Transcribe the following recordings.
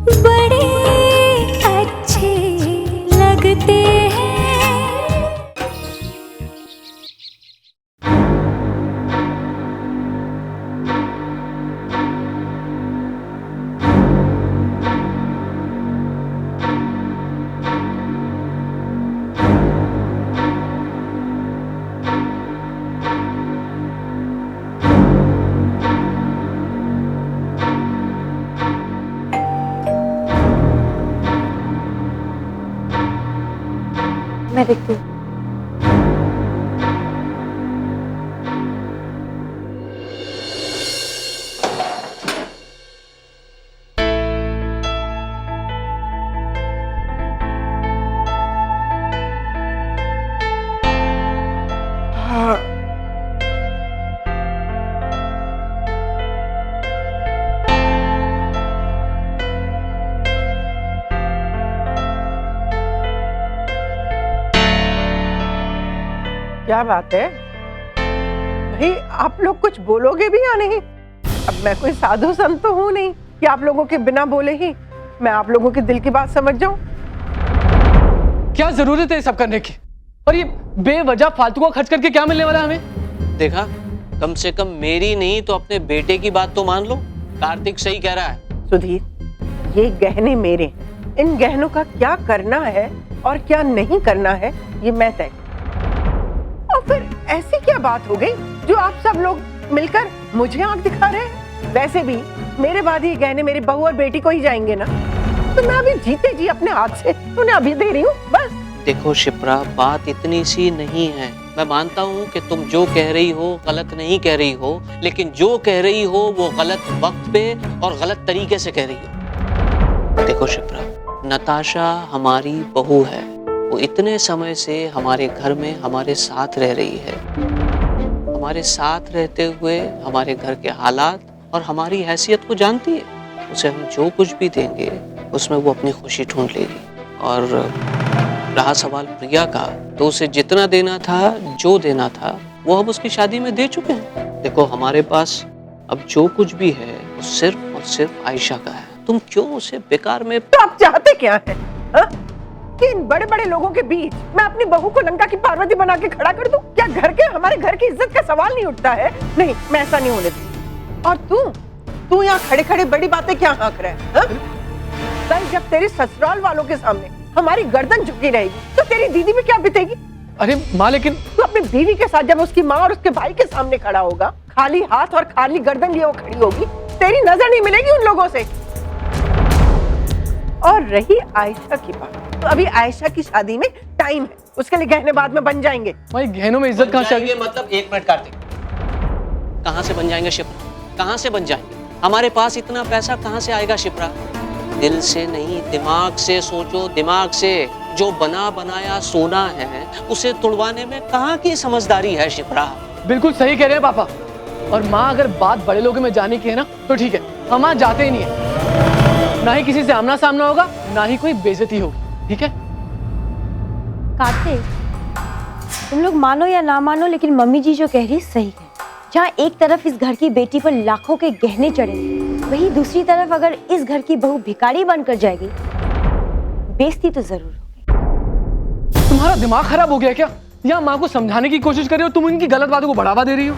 बड़े अच्छे लगते हैं। मैं देखती हूँ। क्या बात है भाई, आप लोग कुछ बोलोगे भी या नहीं? अब मैं कोई साधु संत तो हूं नहीं कि आप लोगों के बिना बोले ही मैं आप लोगों के दिल की बात समझ जाऊं। क्या जरूरत है सब करने की? और ये बेवजह फालतू का खर्च करके क्या मिलने वाला हमें? देखा, कम से कम मेरी नहीं तो अपने बेटे की बात तो मान लो। कार्तिक सही कह रहा है। सुधीर, ये गहने मेरे, इन गहनों का क्या करना है और क्या नहीं करना है ये मैं तय। और फिर ऐसी क्या बात हो गई जो आप सब लोग मिलकर मुझे आंख दिखा रहे हैं? वैसे भी मेरे बाद ये गहने मेरी बहू और बेटी को ही जाएंगे ना, तो मैं अभी जीते जी अपने हाथ से उन्हें अभी दे रही हूँ बस। देखो शिप्रा, बात इतनी सी नहीं है। मैं मानता हूँ कि तुम जो कह रही हो गलत नहीं कह रही हो, लेकिन जो कह रही हो वो गलत वक्त पे और गलत तरीके से कह रही हो। देखो शिप्रा, नताशा हमारी बहू है। वो इतने समय से हमारे घर में हमारे साथ रह रही है। हमारे साथ रहते हुए हमारे घर के हालात और हमारी हैसियत को जानती है। उसे हम जो कुछ भी देंगे उसमें वो अपनी खुशी ढूंढ लेगी। और रहा सवाल प्रिया का, तो उसे जितना देना था, जो देना था, वो हम उसकी शादी में दे चुके हैं। देखो, हमारे पास अब जो कुछ भी है वो सिर्फ और सिर्फ आयशा का है। तुम क्यों उसे बेकार में। तो आप चाहते क्या है कि इन बड़े बड़े लोगों के बीच मैं अपनी बहू को लंका की पार्वती बना के खड़ा कर दूं? क्या हमारे घर की इज्जत का सवाल नहीं उठता है? नहीं, मैं ऐसा नहीं होने दूंगी। और तू यहाँ खड़े खड़े बड़ी बातें क्या हाँक रहा है? कल जब तेरे ससुराल वालों के सामने हमारी गर्दन झुकी रहेगी तो तेरी दीदी में क्या बीतेगी? अरे माँ, लेकिन तू अपनी बीवी के साथ जब उसकी माँ और उसके भाई के सामने खड़ा होगा, खाली हाथ और खाली गर्दन लिए वो खड़ी होगी, तेरी नजर नहीं मिलेगी उन लोगों से। और रही आयशा की बात, तो अभी आयशा की शादी में टाइम है, उसके लिए गहने बाद में बन जाएंगे। भाई गहनों में इज्जत कहाँ से आएगी? मतलब एक मिनट कार्तिक, कहाँ से बन जाएंगे शिप्रा? कहाँ से बन जाएंगे? हमारे पास इतना पैसा कहाँ से आएगा शिप्रा? दिल से नहीं, दिमाग से सोचो, दिमाग से। जो बना बनाया सोना है उसे तुड़वाने में कहाँ की समझदारी है शिप्रा? बिल्कुल सही कह रहे हैं पापा। और माँ, अगर बात बड़े लोगों में जाने की है ना, तो ठीक है, हम वहाँ जाते ही नहीं है। ना ही किसी से आमना सामना होगा, ना ही कोई बेइज्जती होगी, ठीक है? कार्तिक, तुम लोग मानो या ना मानो, लेकिन मम्मी जी जो कह रही सही है। जहाँ एक तरफ इस घर की बेटी पर लाखों के गहने चढ़ेंगे, वहीं दूसरी तरफ अगर इस घर की बहू भिखारी बनकर जाएगी, बेइज्जती तो जरूर होगी। तुम्हारा दिमाग खराब हो गया क्या? या माँ को समझाने की कोशिश कर रही हो, तुम उनकी गलत बातों को बढ़ावा दे रही हो।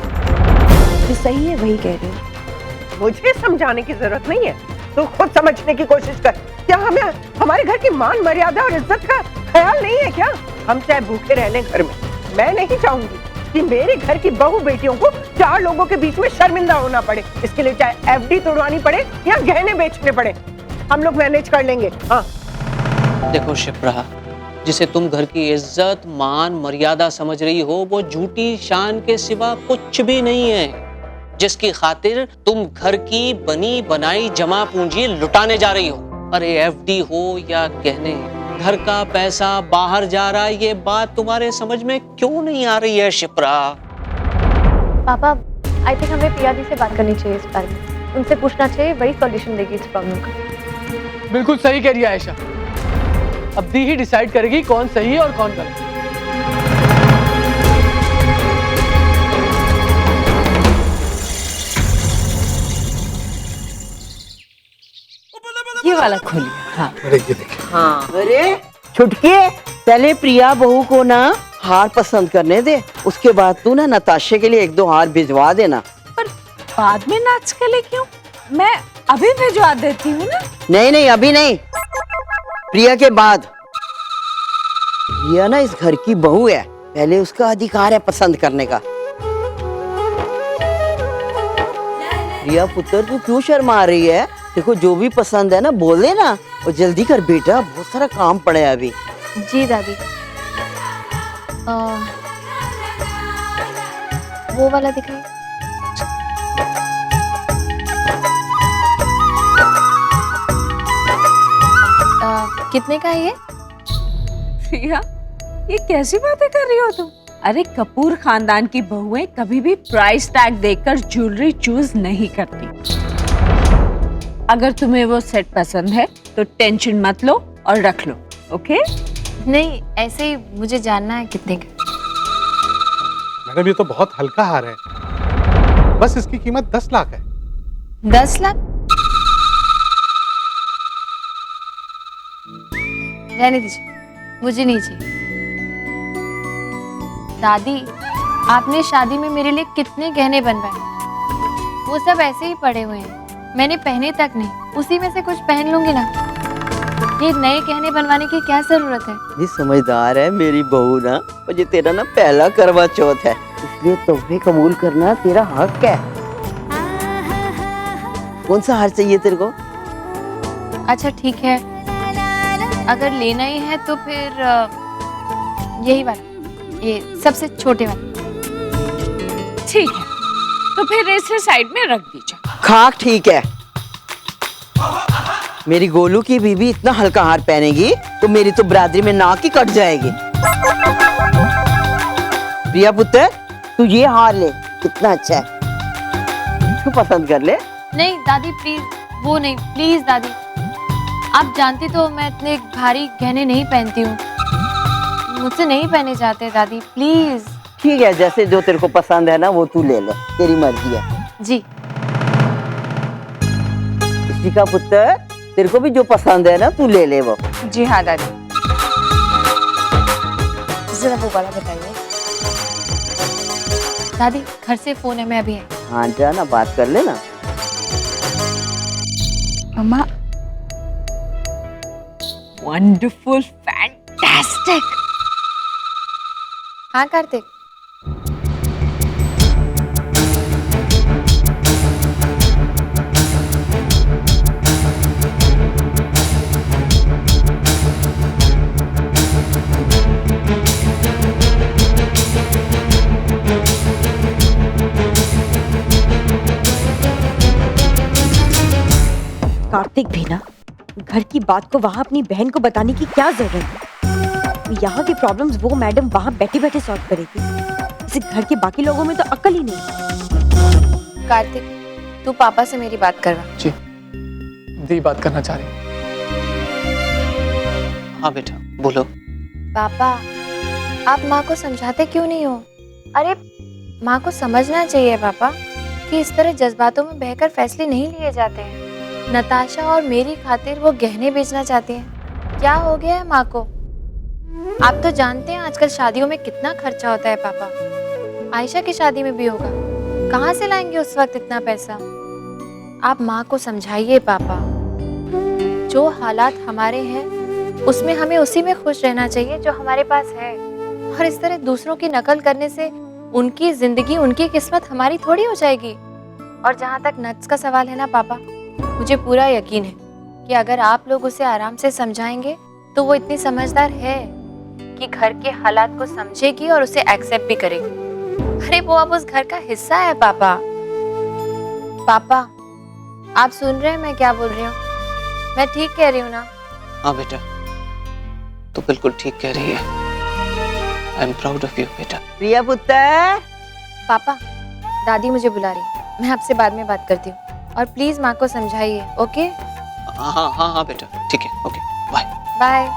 जो सही है वही कह रही हो। मुझे समझाने की जरूरत नहीं है, तू खुद समझने की कोशिश कर। क्या हमें हमारे घर की मान मर्यादा और इज्जत का ख्याल नहीं है क्या? हम चाहे भूखे रह लें घर में, मैं नहीं चाहूंगी कि मेरे घर की बहू बेटियों को चार लोगों के बीच में शर्मिंदा होना पड़े। इसके लिए चाहे एफडी तोड़वानी पड़े या गहने बेचने पड़े, हम लोग मैनेज कर लेंगे। हाँ देखो शिप्रा, जिसे तुम घर की इज्जत मान मर्यादा समझ रही हो वो झूठी शान के सिवा कुछ भी नहीं है, जिसकी खातिर तुम घर की बनी बनाई जमा पूंजी लुटाने जा रही हो। अरे एफडी हो या गहने, घर का पैसा बाहर जा रहा है, ये बात तुम्हारे समझ में क्यों नहीं आ रही है शिप्रा? पापा, आई थिंक हमें प्रिया दी से बात करनी चाहिए इस बारे में। उनसे पूछना चाहिए, वही सॉल्यूशन देगी इस प्रॉब्लम का। बिल्कुल सही कह रही है आयशा। अब दी ही डिसाइड करेगी कौन सही है और कौन गलत। ये वाला खोलिए। हाँ अरे ये देखिए, हाँ, अरे छुटके, पहले प्रिया बहू को ना हार पसंद करने दे, उसके बाद तू ना नताशे के लिए 1-2 हार भिजवा देना। पर बाद में नाच के लिए क्यों? मैं अभी भिजवा देती हूँ ना। नहीं नहीं, अभी नहीं, प्रिया के बाद। प्रिया ना इस घर की बहू है, पहले उसका अधिकार है पसंद करने का। प्रिया पुत्र, तू क्यों शर्मा रही है? देखो जो भी पसंद है ना बोल दे ना, और जल्दी कर बेटा, बहुत सारा काम पड़ा है अभी। जी दादी। वो वाला दिखाइए। कितने का है ये? प्रिया, ये कैसी बातें कर रही हो तुम? अरे कपूर खानदान की बहुएं कभी भी प्राइस टैग देखकर ज्वेलरी चूज नहीं करती। अगर तुम्हें वो सेट पसंद है तो टेंशन मत लो और रख लो, ओके? नहीं, ऐसे ही मुझे जानना है कितने का। मैडम ये तो बहुत हल्का हार है, बस इसकी कीमत 10 लाख है। 10 लाख? रहने दीजिए, मुझे नहीं चाहिए। दादी, आपने शादी में मेरे लिए कितने गहने बनवाए, वो सब ऐसे ही पड़े हुए हैं, मैंने पहने तक नहीं। उसी में से कुछ पहन लूंगी ना, ये नए गहने बनवाने की क्या जरूरत है? ये समझदार है मेरी बहू ना, और ये तेरा ना पहला करवा चौथ है, इसलिए तोहफे कबूल करना तेरा हक है। कौन सा हार चाहिए तेरे को? अच्छा ठीक है, अगर लेना ही है तो फिर यही वाला, ये सबसे छोटे वाला। ठीक है, तो फिर इसे साइड में रख दीजिए। खाक ठीक है। मेरी गोलू की बीबी इतना हल्का हार पहनेगी तो मेरी तो बरादरी में नाक ही कट जाएगी। प्रिया पुत्र, तू ये हार ले, कितना अच्छा है, तू पसंद कर ले। नहीं दादी प्लीज, वो नहीं, प्लीज दादी। आप जानती तो मैं इतने भारी गहने नहीं पहनती हूँ, मुझसे नहीं पहने जाते दादी, प्लीज। ठीक है, जैसे जो तेरे को पसंद है ना वो तू ले ले, तेरी मर्जी है। जी। का पुत्र, तेरे को भी जो पसंद है ना तू ले ले वो। जी हाँ दादी। जरा वो वाला बताइए। दादी घर से फोन है, मैं अभी आई। हाँ जा ना, बात कर लेना। मम्मा, वंडरफुल, फैंटास्टिक। हाँ कार्तिक। कार्तिक भी ना, घर की बात को वहाँ अपनी बहन को बताने की क्या जरूरत है? यहाँ की प्रॉब्लम्स वो मैडम वहाँ बैठे बैठे सॉल्व करेगी, इस घर के बाकी लोगों में तो अक्ल ही नहीं। कार्तिक, तू पापा से मेरी बात करवा। जी, दी बात करना चाह रही हूँ। हाँ बेटा बोलो। पापा, आप माँ को समझाते क्यों नहीं हो? अरे माँ को समझना चाहिए पापा कि इस तरह जज्बातों में बहकर फैसले नहीं लिए जाते हैं। नताशा और मेरी खातिर वो गहने बेचना चाहती हैं। क्या हो गया है माँ को? आप तो जानते हैं आजकल शादियों में कितना खर्चा होता है पापा। आयशा की शादी में भी होगा, कहाँ से लाएंगे उस वक्त इतना पैसा? आप माँ को समझाइए पापा, जो हालात हमारे हैं उसमें हमें उसी में खुश रहना चाहिए जो हमारे पास है, और इस तरह दूसरों की नकल करने से उनकी जिंदगी, उनकी किस्मत हमारी थोड़ी हो जाएगी। और जहाँ तक नट्स का सवाल है ना पापा, मुझे पूरा यकीन है कि अगर आप लोग उसे आराम से समझाएंगे तो वो इतनी समझदार है कि घर के हालात को समझेगी और उसे एक्सेप्ट भी करेगी। अरे वो अब उस घर का हिस्सा है पापा। पापा, आप सुन रहे हैं मैं क्या बोल रही हूँ? मैं ठीक कह रही हूँ ना? हाँ बेटा, तो बिल्कुल ठीक कह रही है। I am proud of you बेटा। प्रिया पुत्र। पापा, दादी मुझे बुला रही है, मैं आपसे बाद में बात करती हूँ, और प्लीज माँ को समझाइए, ओके? हाँ हाँ हाँ हाँ बेटा, ठीक है, ओके, बाय बाय।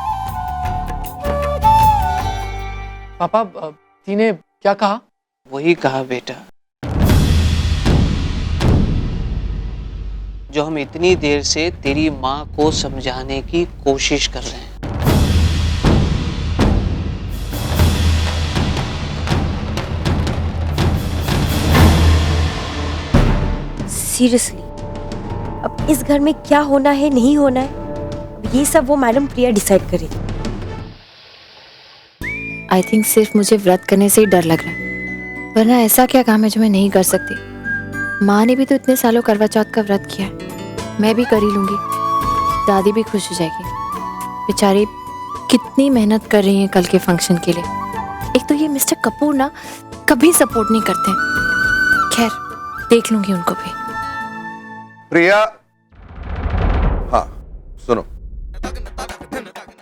पापा, दी ने क्या कहा? वही कहा बेटा, जो हम इतनी देर से तेरी माँ को समझाने की कोशिश कर रहे हैं। सीरियसली, अब इस घर में क्या होना है नहीं होना है, अब ये सब वो मैडम प्रिया डिसाइड करेगी। आई थिंक सिर्फ मुझे व्रत करने से ही डर लग रहा है, वरना ऐसा क्या काम है जो मैं नहीं कर सकती। माँ ने भी तो इतने सालों करवा चौथ का व्रत किया है, मैं भी कर ही लूंगी। दादी भी खुश हो जाएगी, बेचारी कितनी मेहनत कर रही हैं कल के फंक्शन के लिए। एक तो ये मिस्टर कपूर ना कभी सपोर्ट नहीं करते। खैर, देख लूंगी उनको भी। प्रिया, हाँ सुनो,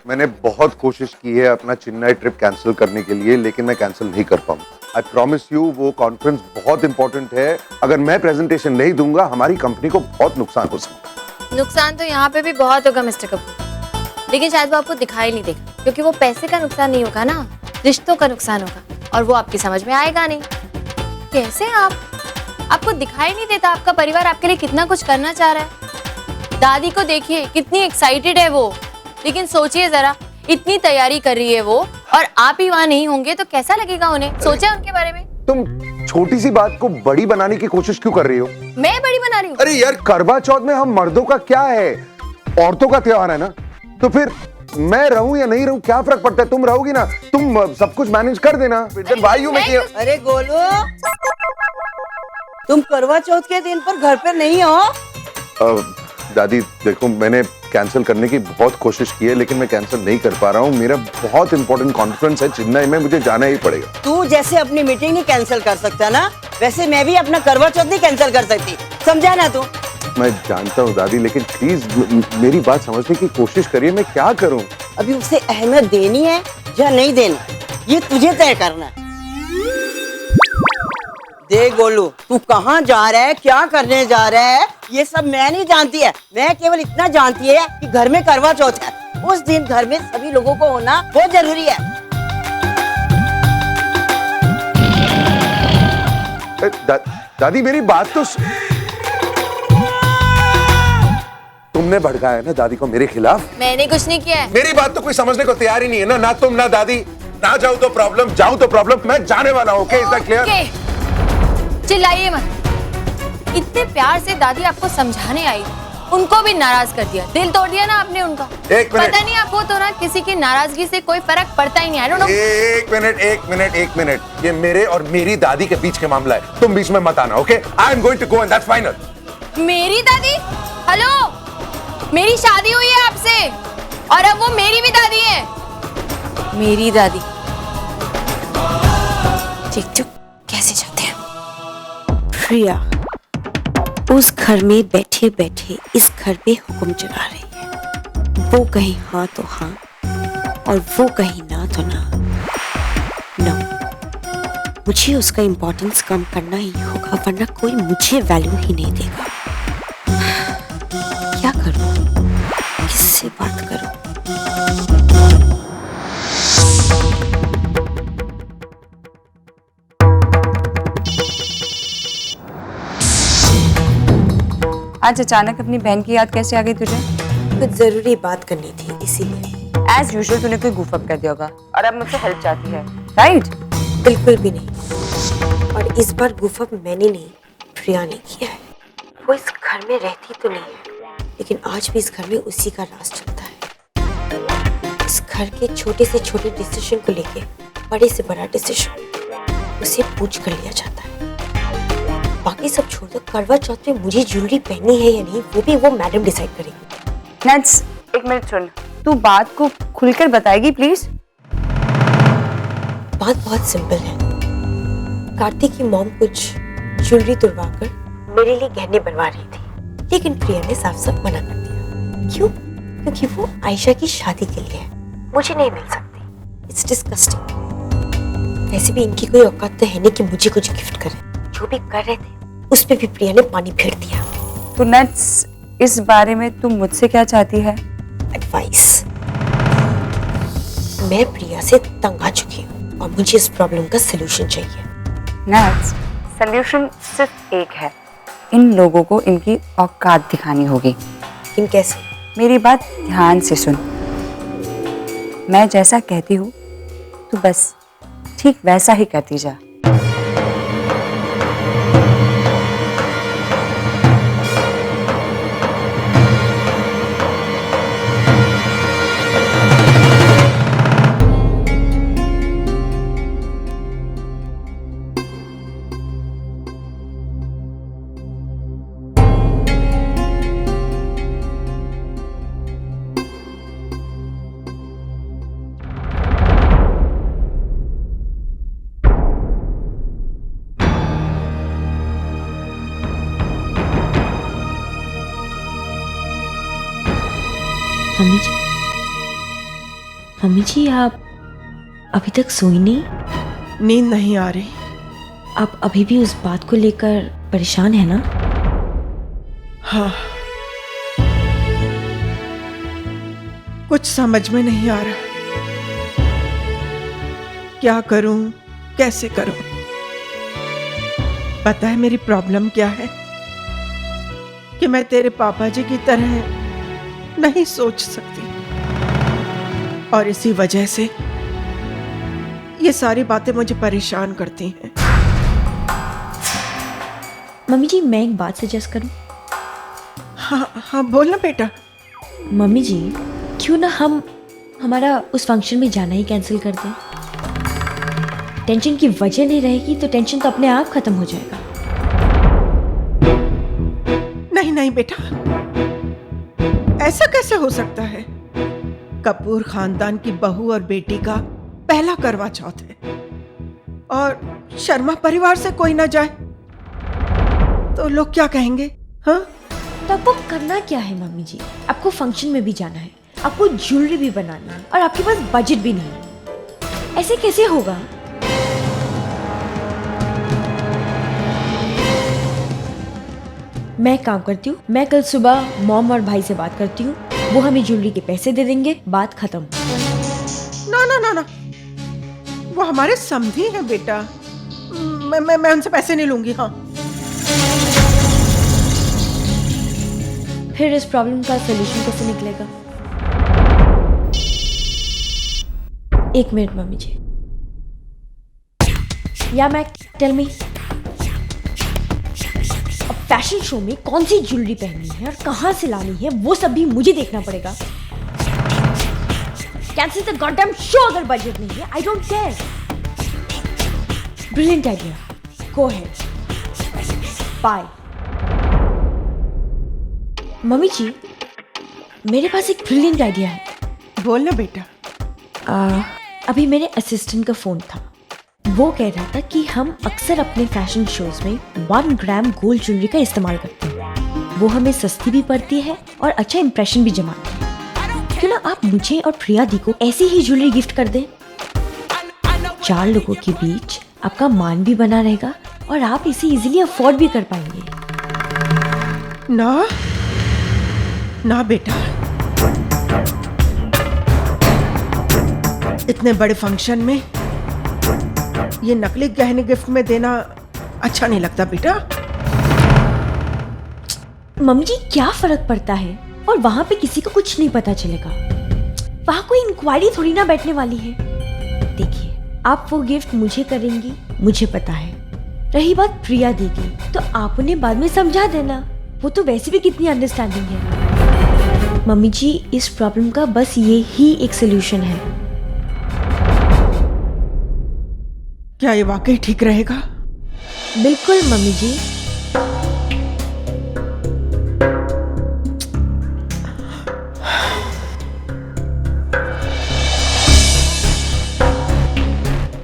मैंने बहुत कोशिश की है अपना चेन्नई ट्रिप कैंसिल करने के लिए, लेकिन मैं कैंसिल नहीं कर पाऊंगा। आई प्रॉमिस यू, वो कॉन्फ्रेंस बहुत इंपॉर्टेंट है। अगर मैं प्रेजेंटेशन नहीं दूंगा हमारी कंपनी को बहुत नुकसान हो सकता है। नुकसान तो यहाँ पे भी बहुत होगा मिस्टर कपूर, लेकिन शायद वो आपको दिखाई नहीं देगा, क्योंकि वो पैसे का नुकसान नहीं होगा ना, रिश्तों का नुकसान होगा, और वो आपकी समझ में आएगा नहीं। कैसे आपको दिखाई नहीं देता आपका परिवार आपके लिए कितना कुछ करना चाह रहा है। दादी को देखिए कितनी एक्साइटेड है वो, लेकिन सोचिए जरा, इतनी तैयारी कर रही है वो और आप ही वहाँ नहीं होंगे तो कैसा लगेगा उन्हें। सोचा उनके बारे में? तुम छोटी सी बात को बड़ी बनाने की कोशिश क्यों कर रही हो? मैं बड़ी बना रही हूँ? अरे यार, करवा चौथ में हम मर्दों का क्या है, औरतों का त्योहार है ना, तो फिर मैं रहूं या नहीं रहूं क्या फर्क पड़ता है? तुम रहोगी ना, तुम सब कुछ मैनेज कर देना। अरे गोलू, तुम करवा चौथ के दिन पर घर पे नहीं हो? दादी देखो, मैंने कैंसिल करने की बहुत कोशिश की है, लेकिन मैं कैंसिल नहीं कर पा रहा हूँ। मेरा बहुत इंपॉर्टेंट कॉन्फ्रेंस है चेन्नई में, मुझे जाना ही पड़ेगा। तू जैसे अपनी मीटिंग नहीं कैंसिल कर सकता ना, वैसे मैं भी अपना करवा चौथ नहीं कैंसिल कर सकती, समझा ना तू? मैं जानता हूँ दादी, लेकिन प्लीज मेरी बात समझने की कोशिश करिए। मैं क्या करूँ? अभी उसे अहमियत देनी है या नहीं देनी, ये तुझे तय करना है। देख गोलू, तू कहाँ जा रहा है, क्या करने जा रहा है, ये सब मैं नहीं जानती है। मैं केवल इतना जानती है कि घर में करवा चौथ है, उस दिन घर में सभी लोगों को होना बहुत जरूरी है। दादी मेरी बात तो तुमने भड़काया है ना दादी को मेरे खिलाफ? मैंने कुछ नहीं किया है। मेरी बात तो कोई समझने को तैयार ही नहीं है ना, ना तुम ना दादी। ना जाऊं तो प्रॉब्लम, जाऊं तो प्रॉब्लम। मैं जाने वाला हूं, ओके? Is that clear? चिल्लाइए मत। इतने प्यार से दादी आपको समझाने आई, उनको भी नाराज कर दिया, दिल तोड़ दिया ना आपने उनका। एक मिनट। पता नहीं आपको तो ना किसी की नाराजगी से कोई फर्क पड़ता ही नहीं है। एक मिनट, ये मेरे और मेरी दादी के बीच के मामला है, तुम बीच में मत आना, okay? I am going to go and that's final. मेरी दादी? हेलो, मेरी शादी हुई है आपसे और अब वो मेरी भी दादी है। मेरी दादी। देख तो कैसे जाते हैं। प्रिया उस घर में बैठे बैठे इस घर पे हुक्म चला रही है। वो कहीं हाँ तो हाँ और वो कहीं ना तो ना। मुझे उसका इम्पोर्टेंस कम करना ही होगा, वरना कोई मुझे वैल्यू ही नहीं देगा। क्या करूं, किससे बात करूं? आज अचानक अपनी बहन की याद कैसे आ गई तुझे? कुछ जरूरी बात करनी थी, इसीलिए। एज यूजुअल तूने कोई गुफ अप कर दिया होगा और अब मुझसे हेल्प चाहती है, राइट? बिल्कुल भी नहीं। और इस बार गुफअप मैंने नहीं, प्रिया ने किया है। वो इस घर में रहती तो नहीं है, लेकिन आज भी इस घर में उसी का राज चलता है। इस घर के छोटे से छोटे डिसीजन को लेके बड़े से बड़ा डिसीजन उसे पूछ कर लिया जाता है। बाकी सब छोड़ दो, करवा चौथ में मुझे ज्वेलरी पहननी है या नहीं, वो भी वो मैडम डिसाइड करेगी। नेट्स, एक मिनट सुन, तू बात को खुलकर बताएगी प्लीज? बात बहुत सिंपल है। कार्तिक की मॉम कुछ ज्वेलरी तुड़वाकर मेरे लिए गहने बनवा रही थी, लेकिन प्रिया ने साफ साफ मना कर दिया। क्यों? क्योंकि वो आयशा की शादी के लिए है, मुझे नहीं मिल सकती। It's disgusting. वैसे भी इनकी कोई औकात तो है नहीं कि मुझे कुछ गिफ्ट करे। जो भी कर रहे थे उस पे भी प्रिया ने पानी फेर दिया। तो नेट्स, इस बारे में तुम मुझसे क्या चाहती है? एडवाइस। मैं प्रिया से तंग आ चुकी हूँ और मुझे इस प्रॉब्लम का सलूशन चाहिए। नेट्स, सॉल्यूशन सिर्फ एक है, इन लोगों को इनकी औकात दिखानी होगी। लेकिन कैसे? मेरी बात ध्यान से सुन। मैं जैसा कहती हूँ तू बस ठीक वैसा ही करती जा। मम्मी जी आप अभी तक सोई नहीं? नींद नहीं आ रही। आप अभी भी उस बात को लेकर परेशान है ना? हाँ, कुछ समझ में नहीं आ रहा, क्या करूं, कैसे करूं। पता है मेरी प्रॉब्लम क्या है? कि मैं तेरे पापा जी की तरह नहीं सोच सकती, और इसी वजह से ये सारी बातें मुझे परेशान करती हैं। मम्मी जी मैं एक बात सजेस्ट करूं? हाँ हाँ बोलना बेटा। मम्मी जी क्यों ना हम हमारा उस फंक्शन में जाना ही कैंसिल कर दें? टेंशन की वजह नहीं रहेगी तो टेंशन तो अपने आप खत्म हो जाएगा। नहीं नहीं बेटा, ऐसा कैसे हो सकता है? कपूर खानदान की बहू और बेटी का पहला करवा चौथ है, और शर्मा परिवार से कोई ना जाए तो लोग क्या कहेंगे? हाँ, तो आपको करना क्या है मम्मी जी? आपको फंक्शन में भी जाना है, आपको ज्वेलरी भी बनाना है, और आपके पास बजट भी नहीं है। ऐसे कैसे होगा? मैं काम करती हूँ, मैं कल सुबह मॉम और भाई से बात करती हूँ, वो हमें ज्वेलरी के पैसे दे देंगे, बात खत्म। ना ना ना ना, वो हमारे समधी हैं बेटा, मैं उनसे पैसे नहीं लूंगी। हाँ, फिर इस प्रॉब्लम का सलूशन कैसे निकलेगा? एक मिनट मम्मी जी। या मैं टेल मी, फैशन शो में कौन सी ज्वेलरी पहननी है और कहां से लानी है वो सब भी मुझे देखना पड़ेगा। कैंसिल द गॉडडैम शो अगर बजट नहीं है। I don't care. Brilliant idea, go ahead, bye. Mummy जी मेरे पास एक ब्रिलियंट आइडिया है। बोलना बेटा। अभी मेरे असिस्टेंट का फोन था, वो कह रहा था कि हम अक्सर अपने फैशन शोज में 1 ग्राम गोल्ड ज्वेलरी का इस्तेमाल करते हैं। वो हमें सस्ती भी पड़ती है और अच्छा इंप्रेशन भी जमाती है। क्यों ना आप मुझे और प्रिया दी को ऐसी ही ज्वेलरी गिफ्ट कर दें? 4 लोगों के बीच आपका मान भी बना रहेगा और आप इसे इजीली अफोर्ड भी कर पाएंगे। ना ना बेटा, इतने बड़े फंक्शन में ये नकली गहने गिफ्ट में देना अच्छा नहीं लगता बेटा। मम्मी जी क्या फर्क पड़ता है, और वहां पे किसी को कुछ नहीं पता चलेगा। वहां कोई इंक्वायरी थोड़ी ना बैठने वाली है। देखिए आप वो गिफ्ट मुझे करेंगी, मुझे पता है। रही बात प्रिया देगी तो आप उन्हें बाद में समझा देना, वो तो वैसे भी कितनी अंडरस्टैंडिंग है। मम्मी जी इस प्रॉब्लम का बस ये ही एक सोल्यूशन है। क्या ये वाकई ठीक रहेगा? बिल्कुल मम्मी जी।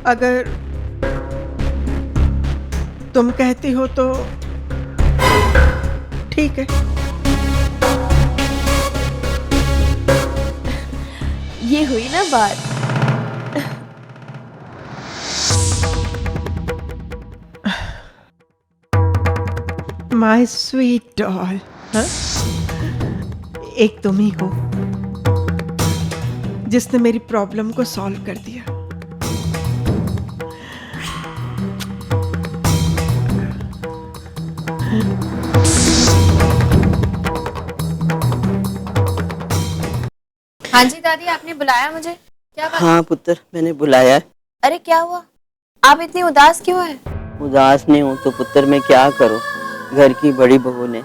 अगर तुम कहती हो तो ठीक है। ये हुई ना बात। माय स्वीट डॉल, एक तुम ही हो जिसने मेरी प्रॉब्लम को सॉल्व कर दिया। हाँ जी दादी, आपने बुलाया मुझे? क्या बात? हाँ पुत्र, मैंने बुलाया है। अरे क्या हुआ? आप इतनी उदास क्यों है? उदास नहीं हूँ तो पुत्र मैं क्या करूँ। घर की बड़ी बहू ने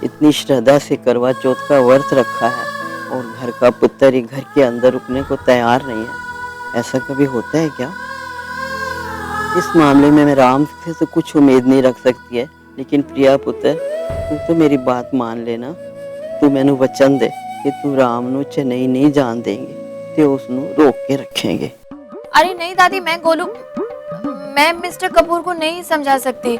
इतनी श्रद्धा से करवा चौथ का व्रत रखा है और घर का पुत्र ही घर के अंदर रुकने को तैयार नहीं है। ऐसा कभी होता है क्या? इस मामले में मैं राम से तो कुछ उम्मीद नहीं रख सकती है, लेकिन प्रिया पुत्र तू तो मेरी बात मान लेना। तू मैनू वचन दे कि तू राम नू चेन्नई नहीं जान देंगे, ते उसनू रोक के रखेंगे। अरे नहीं दादी, मैं गोलू, मैं मिस्टर कपूर को नहीं समझा सकती।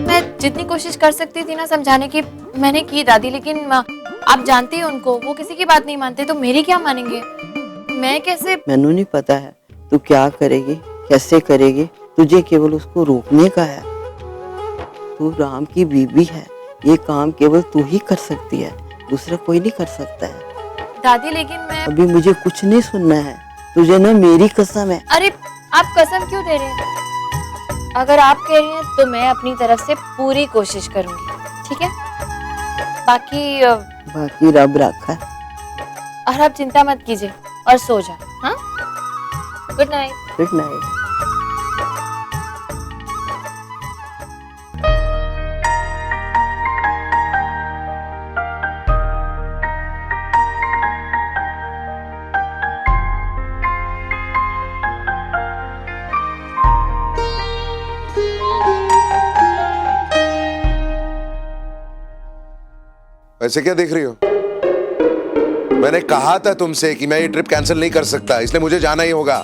मैं जितनी कोशिश कर सकती थी ना समझाने की, मैंने की दादी, लेकिन आप जानती हो उनको, वो किसी की बात नहीं मानते, तो मेरी क्या मानेंगे? मैं कैसे? मैनू नहीं पता है तू क्या करेगी, कैसे करेगी, तुझे केवल उसको रोकने का है। तू राम की बीवी है, ये काम केवल तू ही कर सकती है, दूसरा कोई नहीं कर सकता है। दादी लेकिन मैं... अभी मुझे कुछ नहीं सुनना है, तुझे ना मेरी कसम है। अरे आप कसम क्यों दे रहे हैं? अगर आप कह रही हैं तो मैं अपनी तरफ से पूरी कोशिश करूंगी, ठीक है? बाकी रब रखा है। और आप चिंता मत कीजिए और सो जाओ। हाँ, गुड नाइट। Good night. वैसे क्या देख रही हो? मैंने कहा था तुमसे कि मैं ये ट्रिप कैंसिल नहीं कर सकता, इसलिए मुझे जाना ही होगा।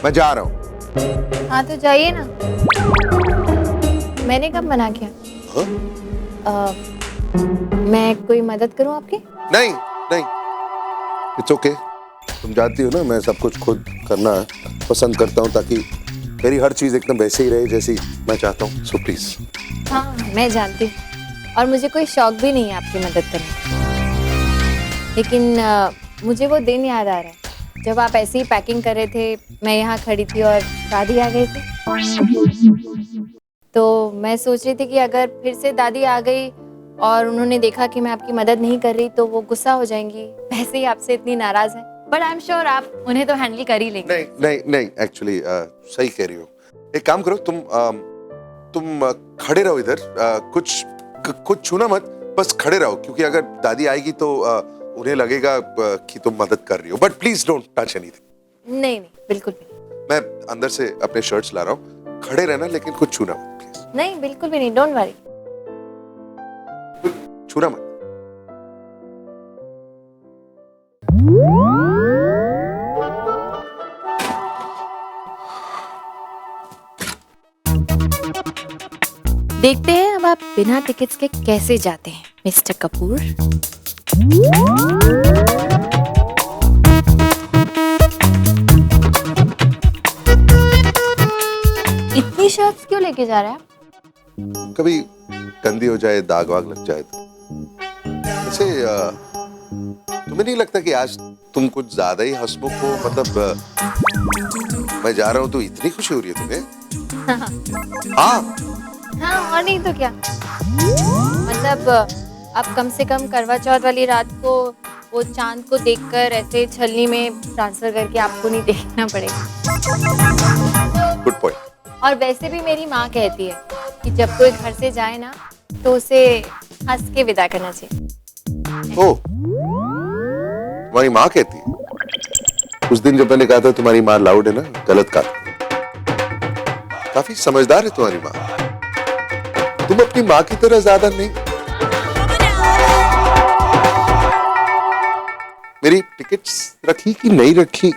मैं जा रहा हूँ। हाँ तो जाइए ना। मैंने कब मना किया? मैं कोई मदद करूँ आपकी? नहीं नहीं, इट्स ओके। तुम जानती हो ना, मैं सब कुछ खुद करना पसंद करता हूँ, ताकि मेरी हर चीज एकदम वैसे ही रहे जैसी मैं चाहता हूँ। So please. हाँ मैं जानती हूँ, और मुझे कोई शौक भी नहीं है आपकी मदद करने, लेकिन मुझे वो दिन याद आ रहा है जब आप ऐसे ही पैकिंग कर रहे थे, मैं यहाँ खड़ी थी और दादी आ गई थी। तो मैं सोच रही थी कि अगर फिर से दादी आ गई और उन्होंने देखा कि मैं आपकी मदद नहीं कर रही तो वो गुस्सा हो जाएंगी, वैसे ही आपसे इतनी नाराज है, बट आई एम श्योर आप उन्हें तो हैंडल कर ही लेंगे। नहीं नहीं नहीं, एक्चुअली सही कह रही हो। एक काम करो, तुम खड़े रहो इधर, कुछ छूना मत, बस खड़े रहो, क्योंकि अगर दादी आएगी तो उन्हें लगेगा कि तुम मदद कर रही हो। But please don't touch anything. नहीं नहीं, बिल्कुल भी। मैं अंदर से अपने शर्ट्स ला रहा हूँ, खड़े रहना, लेकिन कुछ छूना मत प्लीज। नहीं बिल्कुल भी नहीं, डोंट वरी। छूना मत। देखते हैं अब आप बिना टिकट्स के कैसे जाते हैं मिस्टर कपूर। इतनी शर्ट्स क्यों लेके जा रहे हैं आप? कभी गंदी हो जाए, दाग वाग लग जाए तो। वैसे तुम्हें नहीं लगता कि आज तुम कुछ ज्यादा ही हंसमुख हो? मतलब मैं जा रहा हूँ तो इतनी खुशी हो रही है तुम्हें? हाँ हाँ, और नहीं तो क्या। मतलब आप कम से कम करवा चौथ वाली रात को वो चांद को देखकर ऐसे छलनी में ट्रांसफर करके आपको नहीं देखना पड़ेगा। Good point. और वैसे भी मेरी माँ कहती है कि जब कोई घर से जाए ना तो उसे हंस के विदा करना चाहिए। ओ, तुम्हारी माँ कहती है? उस दिन जब मैंने कहा था तुम्हारी माँ लाउड है ना, गलत कहा। काफी समझदार है तुम्हारी माँ। तुम अपनी माँ की तरह ज्यादा नहीं। मेरी टिकट्स रखी कि नहीं रखी?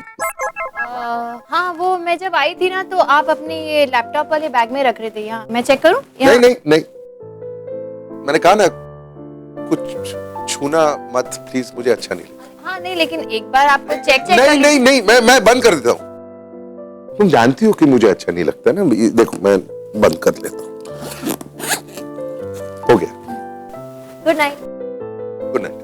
हाँ, वो मैं जब आई थी ना तो आप अपने ये लैपटॉप वाले बैग में रख रहे थे। यहाँ मैं चेक करूँ? नहीं नहीं नहीं, मैंने कहा ना कुछ छूना मत प्लीज, मुझे अच्छा नहीं लगता। हाँ नहीं, लेकिन एक बार आपको चेक नहीं नहीं नहीं, मैं बंद कर देता हूँ। तुम जानती हो कि मुझे अच्छा नहीं लगता ना। देखो मैं बंद कर लेता हूँ। हो गया। Good night. Good night.